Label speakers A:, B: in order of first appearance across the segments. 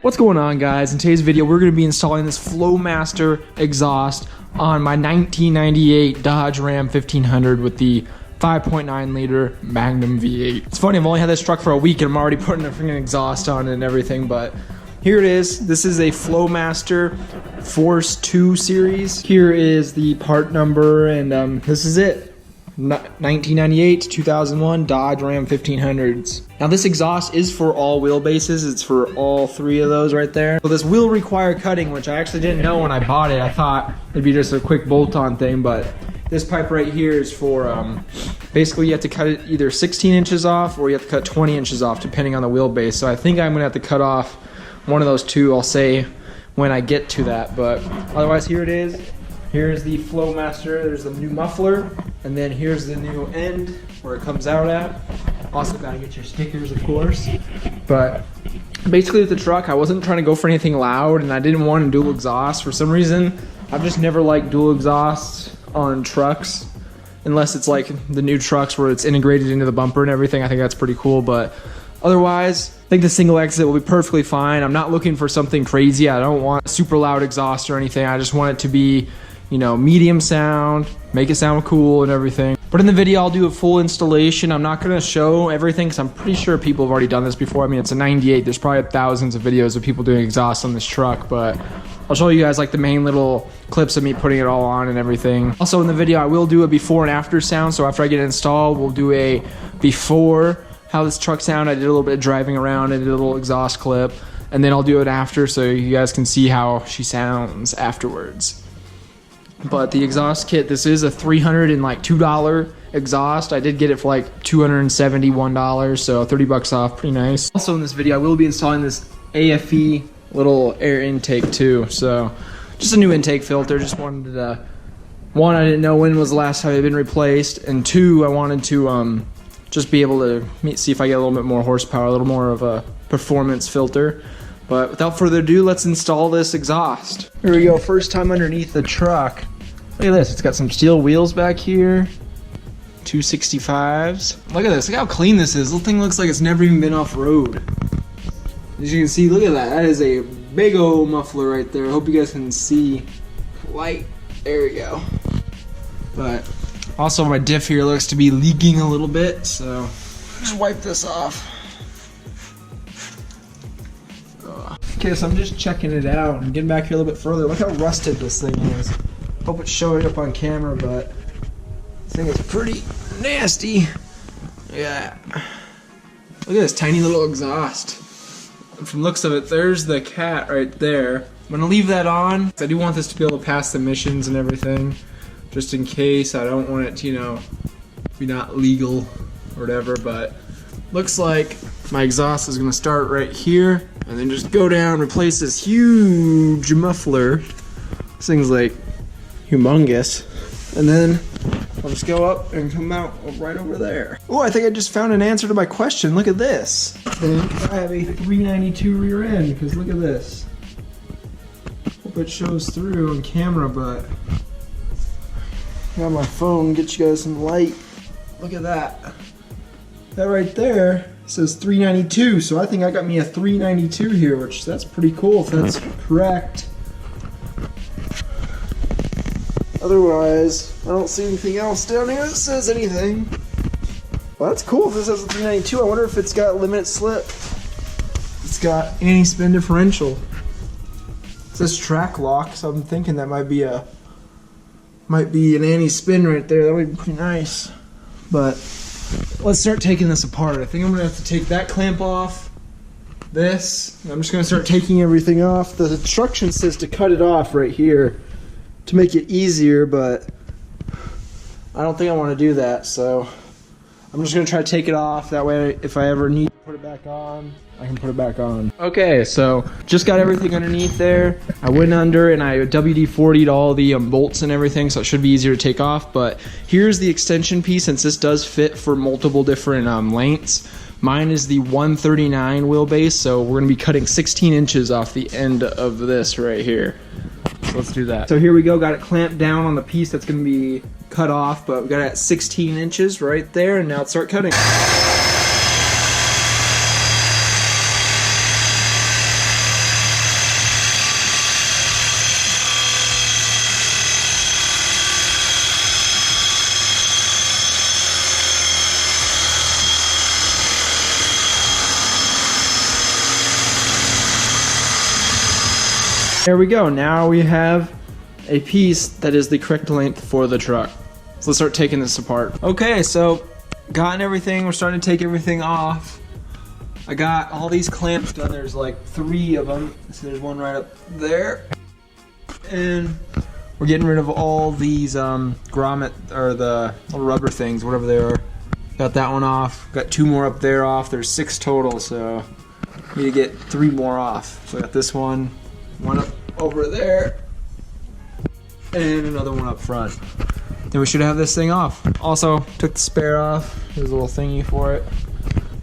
A: What's going on, guys? In today's video we're going to be installing this Flowmaster exhaust on my 1998 Dodge Ram 1500 with the 5.9 liter Magnum V8. It's funny, I've only had this truck for a week and I'm already putting a freaking exhaust on it and everything, but here it is. This is a Flowmaster Force 2 series. Here is the part number, and this is it. 1998 to 2001 Dodge Ram 1500s. Now this exhaust is for all wheelbases. It's for all three of those right there. So this will require cutting, which I actually didn't know when I bought it. I thought it'd be just a quick bolt-on thing, but this pipe right here is for, basically you have to cut it either 16 inches off or you have to cut 20 inches off depending on the wheelbase. So I think I'm gonna have to cut off one of those two, I'll say when I get to that, but otherwise here it is. Here's the Flowmaster, there's the new muffler, and then here's the new end where it comes out at. Also gotta get your stickers, of course. But basically with the truck, I wasn't trying to go for anything loud, and I didn't want a dual exhaust. For some reason, I've just never liked dual exhausts on trucks, unless it's like the new trucks where it's integrated into the bumper and everything. I think that's pretty cool, but otherwise, I think the single exit will be perfectly fine. I'm not looking for something crazy. I don't want a super loud exhaust or anything. I just want it to be, you know, medium sound, make it sound cool and everything. But in the video, I'll do a full installation. I'm not gonna show everything because I'm pretty sure people have already done this before. I mean, it's a 98. There's probably thousands of videos of people doing exhaust on this truck, but I'll show you guys like the main little clips of me putting it all on and everything. Also in the video, I will do a before and after sound. So after I get it installed, we'll do a before, how this truck sound. I did a little bit of driving around, I did a little exhaust clip, and then I'll do it after so you guys can see how she sounds afterwards. But the exhaust kit, this is a $302 exhaust. I did get it for like $271, so 30 bucks off, pretty nice. Also in this video, I will be installing this AFE little air intake too. So just a new intake filter. Just wanted to, one, I didn't know when was the last time it had been replaced, and two, I wanted to just be able to see if I get a little bit more horsepower, a little more of a performance filter. But without further ado, let's install this exhaust. Here we go, first time underneath the truck. Look at this, it's got some steel wheels back here. 265s. Look at this, look how clean this is. This little thing looks like it's never even been off-road. As you can see, look at that. That is a big old muffler right there. I hope you guys can see light. There we go. But also my diff here looks to be leaking a little bit, so just wipe this off. Okay, so I'm just checking it out and getting back here a little bit further. Look how rusted this thing is. Hope it's showing up on camera, but this thing is pretty nasty. Yeah. Look at this tiny little exhaust. And from the looks of it, there's the cat right there. I'm gonna leave that on. I do want this to be able to pass the emissions and everything, just in case. I don't want it to, you know, be not legal or whatever, but looks like my exhaust is gonna start right here and then just go down, replace this huge muffler. This thing's like humongous. And then I'll just go up and come out right over there. Oh, I think I just found an answer to my question. Look at this. I think I have a 392 rear end, because look at this. Hope it shows through on camera, but I got my phone, get you guys some light. Look at that. That right there says 392, so I think I got me a 392 here, which that's pretty cool if that's correct. Otherwise, I don't see anything else down here that says anything. Well, that's cool if this has a 392. I wonder if it's got limited slip. It's got anti-spin differential. It says track lock, so I'm thinking that might be an anti-spin right there. That would be pretty nice. But let's start taking this apart. I think I'm gonna have to take that clamp off. This. I'm just gonna start taking everything off. The instruction says to cut it off right here to make it easier, but I don't think I want to do that, so I'm just gonna try to take it off. That way, if I ever need to put it back on, I can put it back on. Okay, so just got everything underneath there. I went under and I WD-40'd all the bolts and everything, so it should be easier to take off. But here's the extension piece, since this does fit for multiple different lengths. Mine is the 139 wheelbase, so we're gonna be cutting 16 inches off the end of this right here. So let's do that. So here we go, got it clamped down on the piece that's gonna be cut off, but we got it at 16 inches right there, and now let's start cutting. There we go. Now we have a piece that is the correct length for the truck. So let's start taking this apart. Okay, so gotten everything. We're starting to take everything off. I got all these clamps done. There's like 3 of them. So there's one right up there. And we're getting rid of all these grommet, or the little rubber things, whatever they are. Got that one off. Got 2 more up there off. There's 6 total, so need to get 3 more off. So I got this one up over there, and another one up front. Then we should have this thing off. Also, took the spare off. There's a little thingy for it,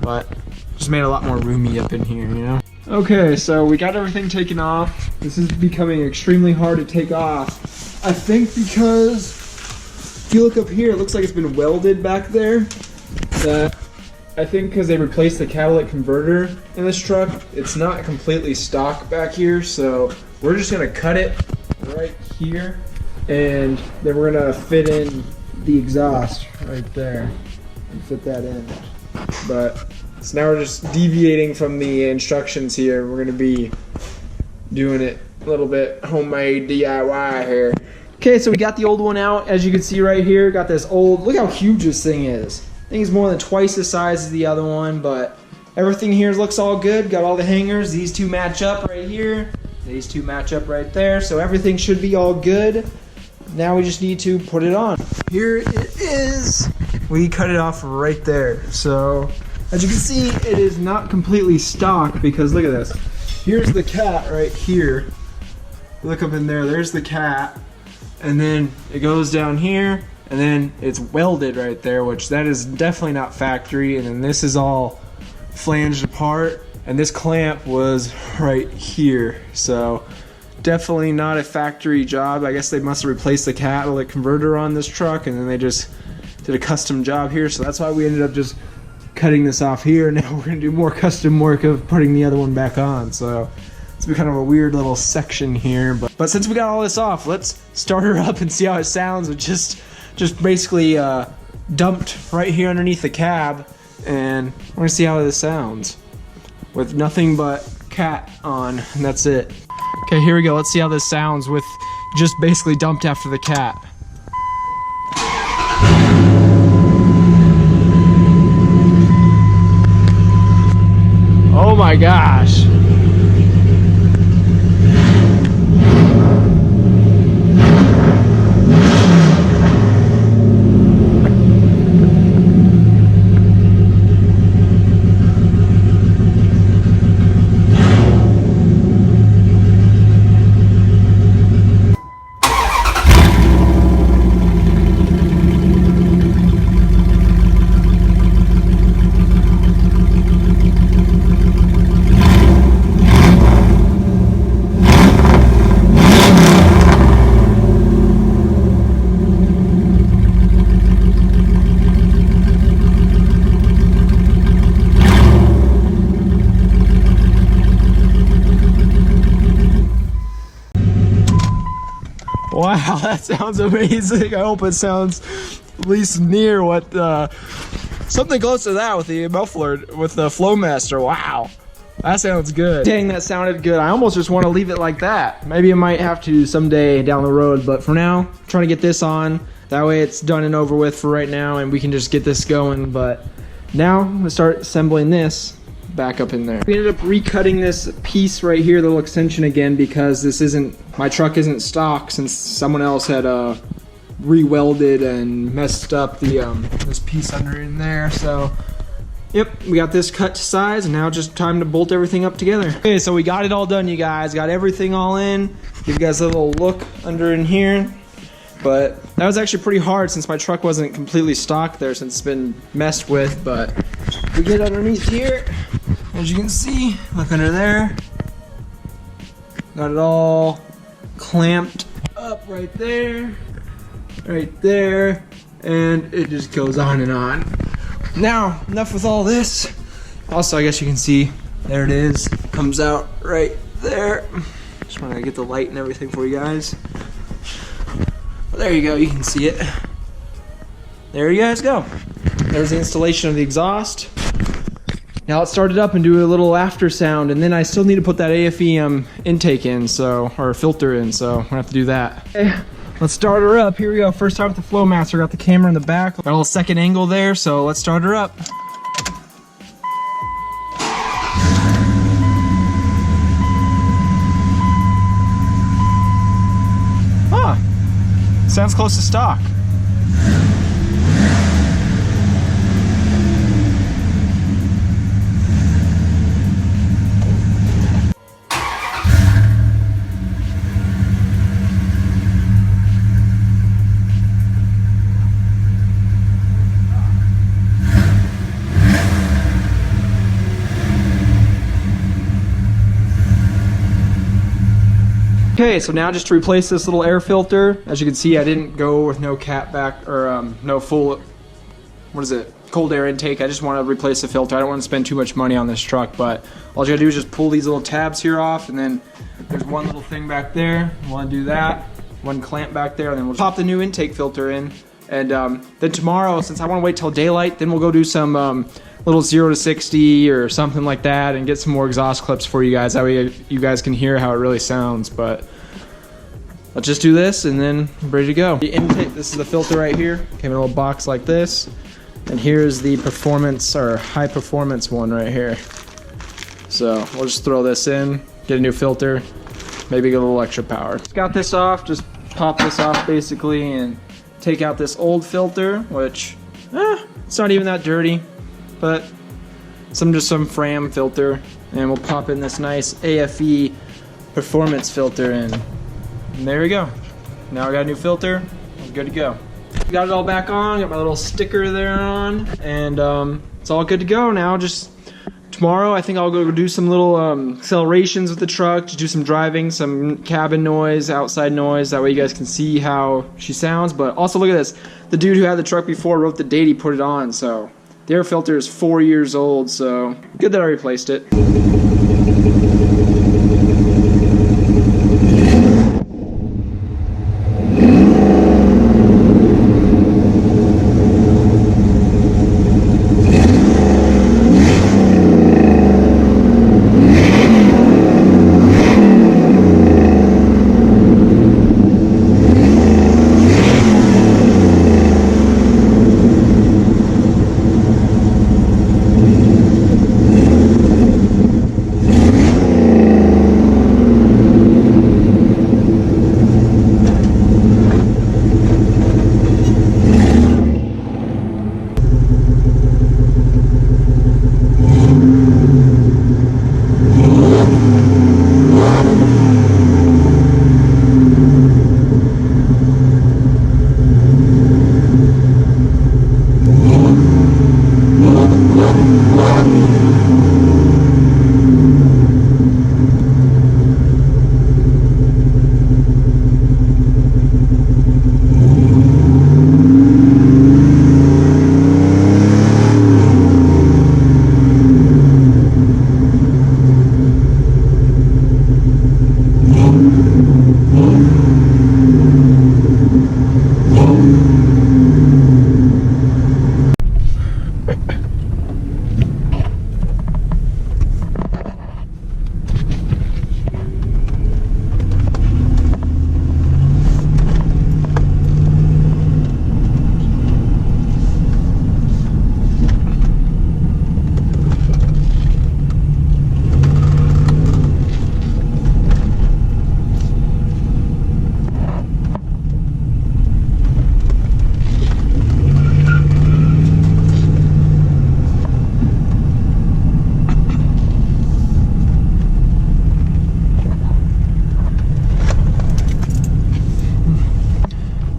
A: but just made it a lot more roomy up in here, you know? Okay, so we got everything taken off. This is becoming extremely hard to take off. I think because if you look up here, it looks like it's been welded back there. I think because they replaced the catalytic converter in this truck, it's not completely stock back here, so we're just gonna cut it right here, and then we're gonna fit in the exhaust right there and fit that in. But so now we're just deviating from the instructions here. We're gonna be doing it a little bit homemade DIY here. Okay, so we got the old one out, as you can see right here. Got this old, look how huge this thing is. I think it's more than twice the size as the other one, but everything here looks all good. Got all the hangers. These 2 match up right here. These 2 match up right there. So everything should be all good. Now we just need to put it on. Here it is. We cut it off right there. So as you can see, it is not completely stock because look at this. Here's the cat right here. Look up in there. There's the cat. And then it goes down here. And then it's welded right there, which that is definitely not factory. And then this is all flanged apart. And this clamp was right here. So definitely not a factory job. I guess they must have replaced the catalytic converter on this truck, and then they just did a custom job here. So that's why we ended up just cutting this off here. Now we're gonna do more custom work of putting the other one back on. So it's been kind of a weird little section here. But since we got all this off, let's start her up and see how it sounds. It just basically dumped right here underneath the cab, and we're gonna see how this sounds with nothing but cat on, and that's it. Okay, here we go. Let's see how this sounds with just basically dumped after the cat. Oh my gosh. Wow, that sounds amazing. I hope it sounds at least near what, something close to that with the muffler, with the Flowmaster. Wow, that sounds good. Dang, that sounded good. I almost just want to leave it like that. Maybe I might have to someday down the road, but for now, I'm trying to get this on. That way it's done and over with for right now, and we can just get this going. But now, I'm gonna start assembling this back up in there. We ended up recutting this piece right here, the little extension again, because this isn't, my truck isn't stock, since someone else had re-welded and messed up the this piece under in there. So yep, we got this cut to size, and now just time to bolt everything up together. Okay, so we got it all done, you guys. Got everything all in. Give you guys a little look under in here. But that was actually pretty hard since my truck wasn't completely stock there, since it's been messed with. But we get underneath here, as you can see, look under there. Got it all clamped up right there, and it just goes on and on. Now, enough with all this. Also, I guess you can see, there it is. Comes out right there. Just want to get the light and everything for you guys. There you go, you can see it. There you guys go. There's the installation of the exhaust. Now let's start it up and do a little after sound, and then I still need to put that AFE intake in, or filter in, so I'm gonna have to do that. Okay, let's start her up. Here we go, first time with the Flowmaster. Got the camera in the back, got a little second angle there, so let's start her up. Sounds close to stock. Okay, so now just to replace this little air filter, as you can see, I didn't go with no cap back, or no full, cold air intake. I just want to replace the filter. I don't want to spend too much money on this truck, but all you gotta do is just pull these little tabs here off, and then there's one little thing back there. I want to do that, one clamp back there, and then we'll pop the new intake filter in. And then tomorrow, since I want to wait till daylight, then we'll go do some little 0 to 60 or something like that, and get some more exhaust clips for you guys. That way you guys can hear how it really sounds. But let's just do this, and then I'm ready to go. The intake, this is the filter right here. Came in a little box like this, and here's the performance or high performance one right here. So we'll just throw this in, get a new filter, maybe get a little extra power. Got this off, just pop this off basically, and take out this old filter, which it's not even that dirty, but just some Fram filter, and we'll pop in this nice AFE performance filter in. And there we go. Now I got a new filter. I'm good to go. Got it all back on. Got my little sticker there on, and it's all good to go now. Just tomorrow, I think I'll go do some little accelerations with the truck, to do some driving, some cabin noise, outside noise. That way you guys can see how she sounds. But also look at this. The dude who had the truck before wrote the date he put it on. So the air filter is 4 years old. So good that I replaced it.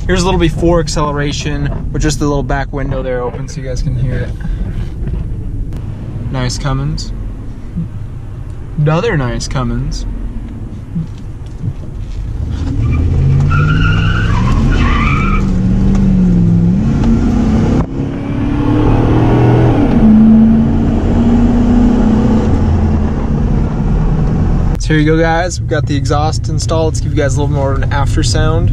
A: Here's a little before acceleration with just the little back window there open so you guys can hear it. Nice Cummins. Another nice Cummins. So here you go, guys. We've got the exhaust installed. Let's give you guys a little more of an after sound.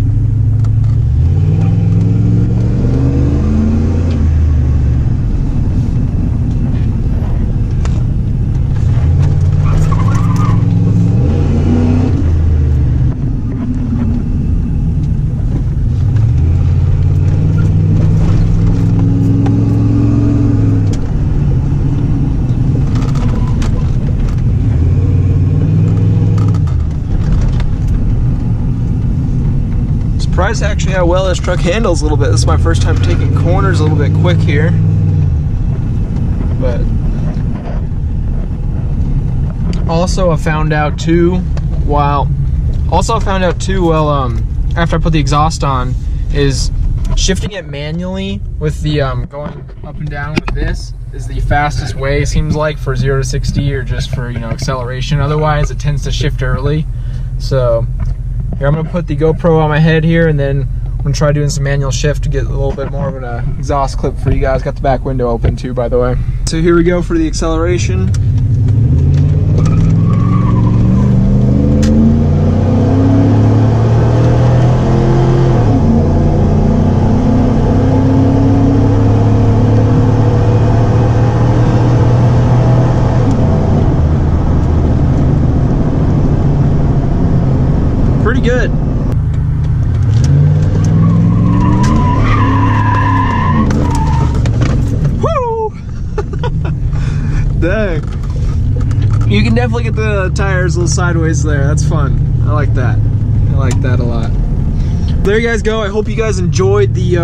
A: surprised actually how well this truck handles a little bit. This is my first time taking corners a little bit quick here. But also I found out too, after I put the exhaust on, is shifting it manually with the going up and down with this is the fastest way, seems like, for 0 to 60 or just for, you know, acceleration. Otherwise it tends to shift early. So here, I'm gonna put the GoPro on my head here, and then I'm gonna try doing some manual shift to get a little bit more of an exhaust clip for you guys. Got the back window open too, by the way. So here we go for the acceleration. Pretty good. Woo! Dang. You can definitely get the tires a little sideways there. That's fun. I like that. I like that a lot. There you guys go. I hope you guys enjoyed the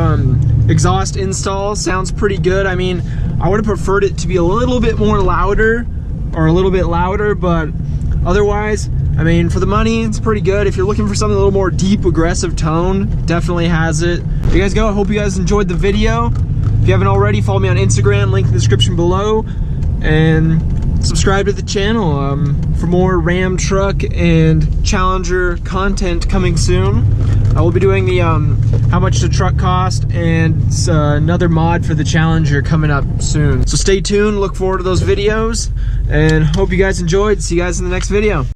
A: exhaust install. Sounds pretty good. I mean, I would have preferred it to be a little bit more louder, or a little bit louder, but otherwise, I mean, for the money, it's pretty good. If you're looking for something a little more deep, aggressive tone, definitely has it. There you guys go. I hope you guys enjoyed the video. If you haven't already, follow me on Instagram, link in the description below, and subscribe to the channel for more Ram truck and Challenger content coming soon. I will be doing the how much the truck cost and another mod for the Challenger coming up soon. So stay tuned, look forward to those videos, and hope you guys enjoyed. See you guys in the next video.